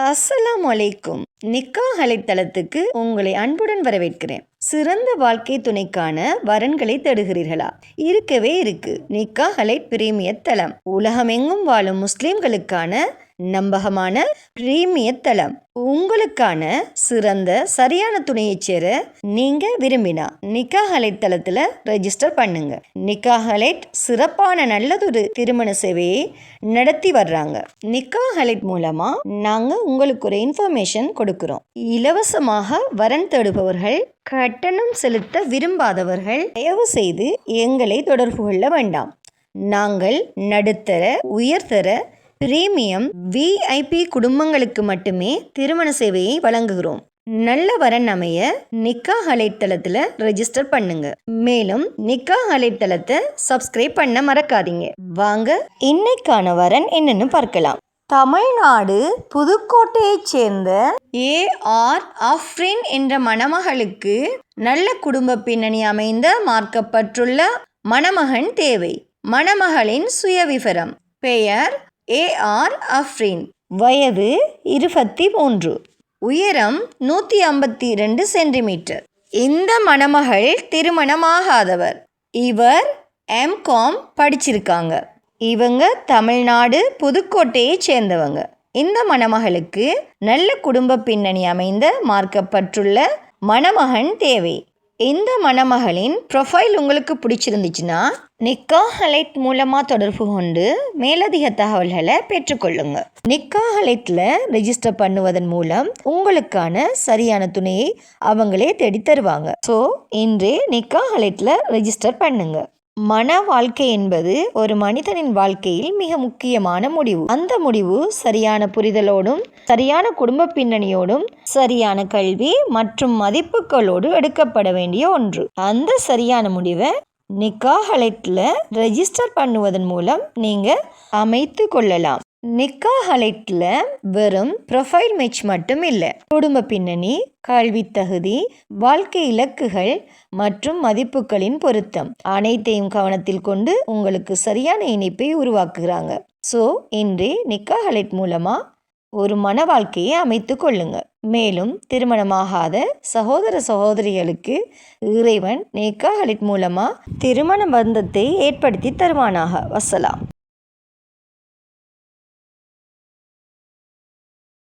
அஸ்ஸலாமு அலைக்கும். நிக்காஹ் அலைத்தளத்துக்கு உங்களை அன்புடன் வரவேற்கிறேன். சிறந்த வாழ்க்கை துணைக்கான வரன்களை தேடுகிறீர்களா? இருக்கவே இருக்கு நிக்காஹ் அலை பிரீமியர் தளம். உலகமெங்கும் வாழும் முஸ்லிம்களுக்கான நம்பகமான பிரீமியர் தளம். உங்களுக்கான சிறந்த சரியான துணையை சேர நீங்க விரும்பினா நிக்காஹ் அலைட் தளத்துல ரெஜிஸ்டர் பண்ணுங்க. நிக்காஹ் அலைட் சிறப்பான நல்லதொரு திருமண சேவையை நடத்தி வர்றாங்க. நிக்காஹ் அலைட் மூலமா நாங்க உங்களுக்கு ஒரு இன்ஃபர்மேஷன் கொடுக்கிறோம். இலவசமாக வரன் தேடுபவர்கள், கட்டணம் செலுத்த விரும்பாதவர்கள் தயவு செய்து எங்களை தொடர்பு கொள்ள வேண்டாம். நாங்கள் நடுத்தர, உயர்தர, பிரீமியம், விஐபி குடும்பங்களுக்கு மட்டுமே திருமண சேவையை வழங்குகிறோம். நல்ல வரன் அமைய நிக்காஹ் அலைட் தளத்துல ரெஜிஸ்டர் பண்ணுங்க. மேலும் நிக்காஹ் அலைட் தளத்தை சப்ஸ்கிரைப் பண்ண மறக்காதீங்க. வாங்க இன்னைக்கான வரன் என்னன்னு பார்க்கலாம். தமிழ்நாடு புதுக்கோட்டையைச் சேர்ந்த ஏஆர் அஃப்ரின் என்ற மணமகளுக்கு நல்ல குடும்ப பின்னணி அமைந்த மார்க்கப்பட்டுள்ள மணமகன் தேவை. மணமகளின் சுயவிவரம்: பெயர் ஏஆர் அஃப்ரின், வயது 23, உயரம் 152 சென்டிமீட்டர். இந்த மணமகள் திருமணமாகாதவர். இவர் எம்காம் படிச்சிருக்காங்க. இவங்க தமிழ்நாடு புதுக்கோட்டையை சேர்ந்தவங்க. இந்த மணமகளுக்கு நல்ல குடும்ப பின்னணி அமைந்த மார்க்கப்பட்டுள்ள மணமகன் தேவை. இந்த மணமகளின் ப்ரொஃபைல் உங்களுக்கு பிடிச்சிருந்துச்சுன்னா நிக்காஹ் அலைட் மூலமாக தொடர்பு கொண்டு மேலதிக தகவல்களை பெற்றுக்கொள்ளுங்க. நிக்காஹ் அலைட்டில் ரெஜிஸ்டர் பண்ணுவதன் மூலம் உங்களுக்கான சரியான துணையை அவங்களே தேடி தருவாங்க. ஸோ இன்றே நிக்காஹ் அலைட்டில் ரெஜிஸ்டர் பண்ணுங்க. மன வாழ்க்கை என்பது ஒரு மனிதனின் வாழ்க்கையில் மிக முக்கியமான முடிவு. அந்த முடிவு சரியான புரிதலோடும், சரியான குடும்ப பின்னணியோடும், சரியான கல்வி மற்றும் மதிப்புகளோடு எடுக்கப்பட வேண்டிய ஒன்று. அந்த சரியான முடிவை நிக்காஹ் அலைட்டில் ரெஜிஸ்டர் பண்ணுவதன் மூலம் நீங்கள் அமைத்து கொள்ளலாம். நிக்காஹ் அலைட்டில் வெறும் ப்ரொஃபைல் மேட்ச் மட்டும் இல்லை, குடும்ப பின்னணி, கல்வி தகுதி, வாழ்க்கை இலக்குகள் மற்றும் மதிப்புகளின் பொருத்தம் அனைத்தையும் கவனத்தில் கொண்டு உங்களுக்கு சரியான இணைப்பை உருவாக்குகிறாங்க. ஸோ இன்றே நிக்காஹ் அலைட் மூலமாக ஒரு மன வாழ்க்கையை அமைத்து கொள்ளுங்க. மேலும் திருமணமாகாத சகோதர சகோதரிகளுக்கு இறைவன் நிக்காஹ் அலைட் மூலமாக திருமண பந்தத்தை ஏற்படுத்தி தருவானாக. வஸ்ஸலாம்.